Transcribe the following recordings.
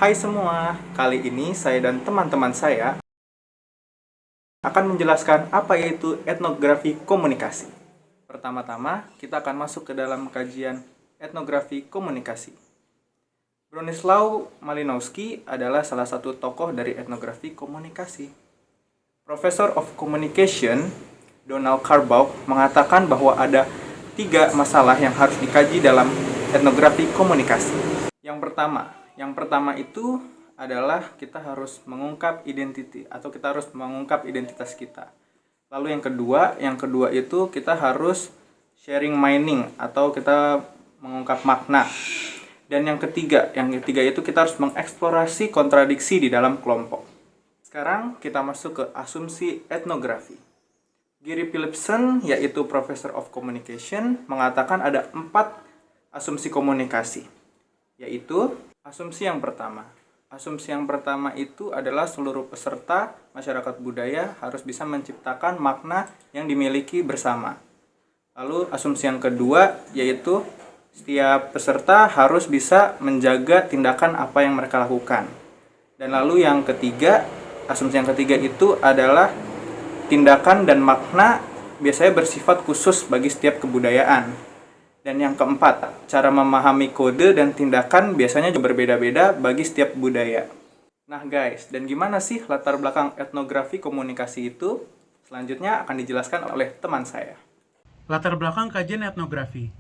Hai semua, kali ini saya dan teman-teman saya akan menjelaskan apa itu etnografi komunikasi. Pertama-tama, kita akan masuk ke dalam kajian etnografi komunikasi. Bronislaw Malinowski adalah salah satu tokoh dari etnografi komunikasi. Professor of Communication, Donald Carbaugh, mengatakan bahwa ada 3 masalah yang harus dikaji dalam etnografi komunikasi. Yang pertama itu adalah kita harus mengungkap identity atau kita harus mengungkap identitas kita. Lalu yang kedua itu kita harus sharing meaning atau kita mengungkap makna. Dan yang ketiga itu kita harus mengeksplorasi kontradiksi di dalam kelompok. Sekarang kita masuk ke asumsi etnografi. Gary Philipson, yaitu Professor of Communication, mengatakan ada 4 asumsi komunikasi, yaitu asumsi yang pertama. Asumsi yang pertama itu adalah seluruh peserta masyarakat budaya harus bisa menciptakan makna yang dimiliki bersama. Lalu asumsi yang kedua yaitu setiap peserta harus bisa menjaga tindakan apa yang mereka lakukan. Dan lalu asumsi yang ketiga itu adalah tindakan dan makna biasanya bersifat khusus bagi setiap kebudayaan. Dan yang keempat, cara memahami kode dan tindakan biasanya juga berbeda-beda bagi setiap budaya. Nah guys, dan gimana sih latar belakang etnografi komunikasi itu? Selanjutnya akan dijelaskan oleh teman saya. Latar belakang kajian etnografi.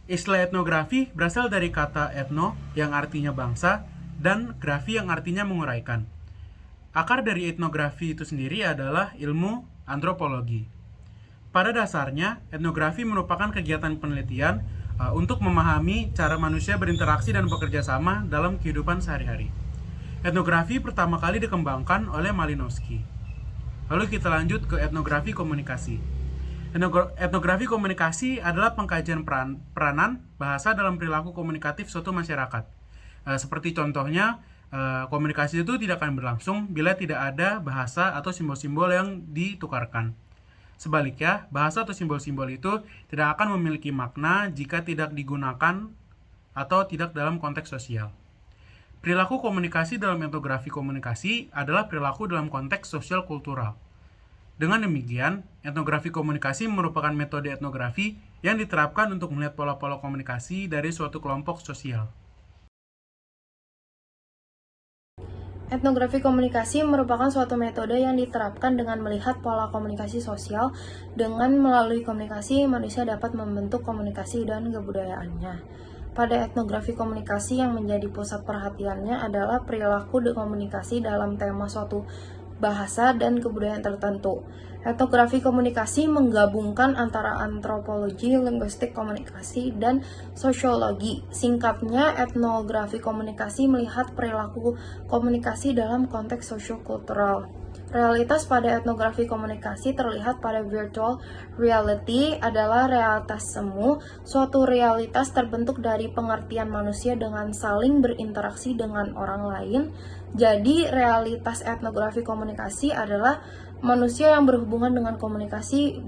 Istilah etnografi berasal dari kata etno yang artinya bangsa dan grafi yang artinya menguraikan. Akar dari etnografi itu sendiri adalah ilmu antropologi. Pada dasarnya, etnografi merupakan kegiatan penelitian untuk memahami cara manusia berinteraksi dan bekerja sama dalam kehidupan sehari-hari. Etnografi pertama kali dikembangkan oleh Malinowski. Lalu kita lanjut ke etnografi komunikasi. Etnografi komunikasi adalah pengkajian peranan bahasa dalam perilaku komunikatif suatu masyarakat. Seperti contohnya, komunikasi itu tidak akan berlangsung bila tidak ada bahasa atau simbol-simbol yang ditukarkan. Sebaliknya, bahasa atau simbol-simbol itu tidak akan memiliki makna jika tidak digunakan atau tidak dalam konteks sosial. Perilaku komunikasi dalam etnografi komunikasi adalah perilaku dalam konteks sosial kultural. Dengan demikian, etnografi komunikasi merupakan metode etnografi yang diterapkan untuk melihat pola-pola komunikasi dari suatu kelompok sosial. Etnografi komunikasi merupakan suatu metode yang diterapkan dengan melihat pola komunikasi sosial. Dengan melalui komunikasi, manusia dapat membentuk komunikasi dan kebudayaannya. Pada etnografi komunikasi yang menjadi pusat perhatiannya adalah perilaku komunikasi dalam tema suatu bahasa dan kebudayaan tertentu. Etnografi komunikasi menggabungkan antara antropologi, linguistik komunikasi, dan sosiologi. Singkatnya, etnografi komunikasi melihat perilaku komunikasi dalam konteks sosiokultural. Realitas pada etnografi komunikasi terlihat pada virtual reality adalah realitas semu, suatu realitas terbentuk dari pengertian manusia dengan saling berinteraksi dengan orang lain. Jadi, realitas etnografi komunikasi adalah manusia yang berhubungan dengan komunikasi,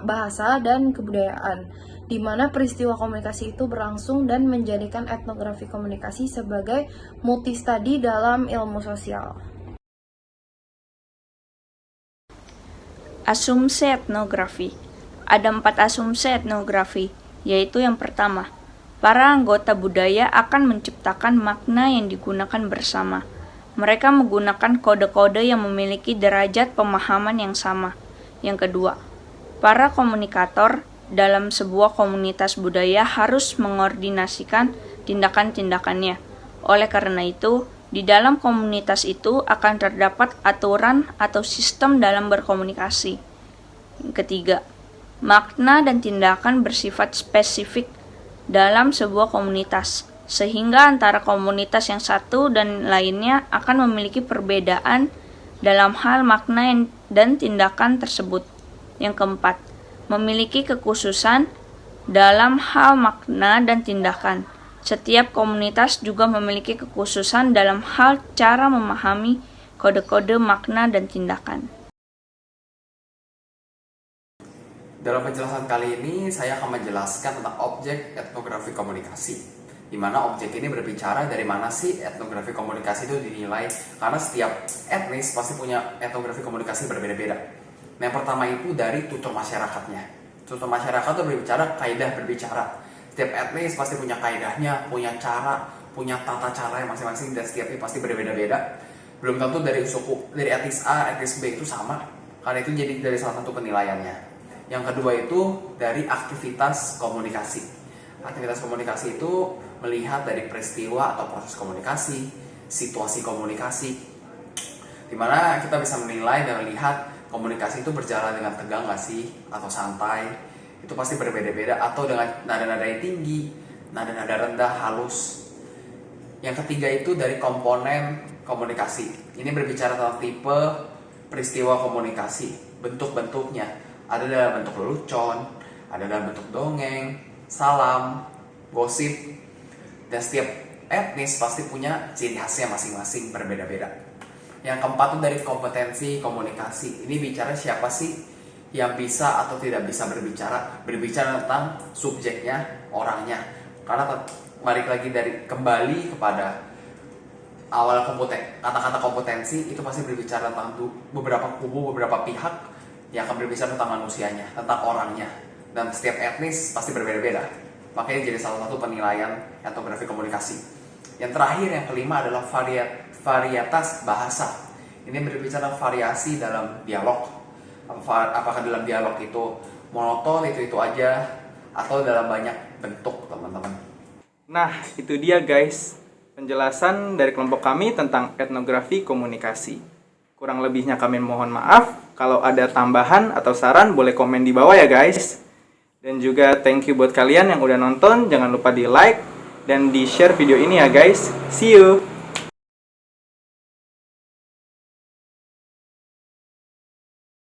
bahasa, dan kebudayaan, di mana peristiwa komunikasi itu berlangsung dan menjadikan etnografi komunikasi sebagai multi-study dalam ilmu sosial. Asumsi etnografi. Ada 4 asumsi etnografi, yaitu yang pertama, para anggota budaya akan menciptakan makna yang digunakan bersama. Mereka menggunakan kode-kode yang memiliki derajat pemahaman yang sama. Yang kedua, para komunikator dalam sebuah komunitas budaya harus mengordinasikan tindakan-tindakannya. Oleh karena itu, di dalam komunitas itu akan terdapat aturan atau sistem dalam berkomunikasi. Yang ketiga, makna dan tindakan bersifat spesifik dalam sebuah komunitas, sehingga antara komunitas yang satu dan lainnya akan memiliki perbedaan dalam hal makna dan tindakan tersebut. Yang keempat, memiliki kekhususan dalam hal makna dan tindakan. Setiap komunitas juga memiliki kekhususan dalam hal cara memahami kode-kode makna dan tindakan. Dalam penjelasan kali ini, saya akan menjelaskan tentang objek etnografi komunikasi. di mana objek ini berbicara dari mana sih etnografi komunikasi itu dinilai, karena setiap etnis pasti punya etnografi komunikasi berbeda-beda. Nah, yang pertama itu dari tutur masyarakatnya. Tutur masyarakat itu berbicara kaidah berbicara. Setiap etnis pasti punya kaidahnya, punya cara, punya tata cara yang masing-masing, dan setiapnya pasti berbeda-beda. Belum tentu dari suku, dari etnis A, etnis B itu sama, karena itu jadi dari salah satu penilaiannya. Yang kedua itu dari aktivitas komunikasi. Aktivitas komunikasi itu melihat dari peristiwa atau proses komunikasi, situasi komunikasi, dimana kita bisa menilai dan melihat komunikasi itu berjalan dengan tegang nggak sih, atau santai, itu pasti berbeda-beda, atau dengan nada-nada yang tinggi, nada-nada rendah, halus. Yang ketiga itu dari komponen komunikasi. Ini berbicara tentang tipe peristiwa komunikasi, bentuk-bentuknya. Ada dalam bentuk lelucon, ada dalam bentuk dongeng, salam, gosip, dan setiap etnis pasti punya ciri khasnya masing-masing berbeda-beda. Yang keempat itu dari kompetensi komunikasi. Ini bicara siapa sih yang bisa atau tidak bisa berbicara tentang subjeknya, orangnya. Karena balik lagi dari kembali kepada awal kata-kata kompetensi itu pasti berbicara tentang beberapa kubu, beberapa pihak yang akan berbicara tentang manusianya, tentang orangnya. Dan setiap etnis pasti berbeda-beda. Makanya jadi salah satu penilaian etnografi komunikasi. Yang terakhir, yang kelima adalah varietas bahasa. Ini berbicara variasi dalam dialog. Apakah dalam dialog itu monoton, itu aja, atau dalam banyak bentuk, teman-teman. Nah, itu dia guys, penjelasan dari kelompok kami tentang etnografi komunikasi. Kurang lebihnya kami mohon maaf. Kalau ada tambahan atau saran boleh komen di bawah ya guys. Dan juga thank you buat kalian yang udah nonton. Jangan lupa di like dan di share video ini ya guys. See you!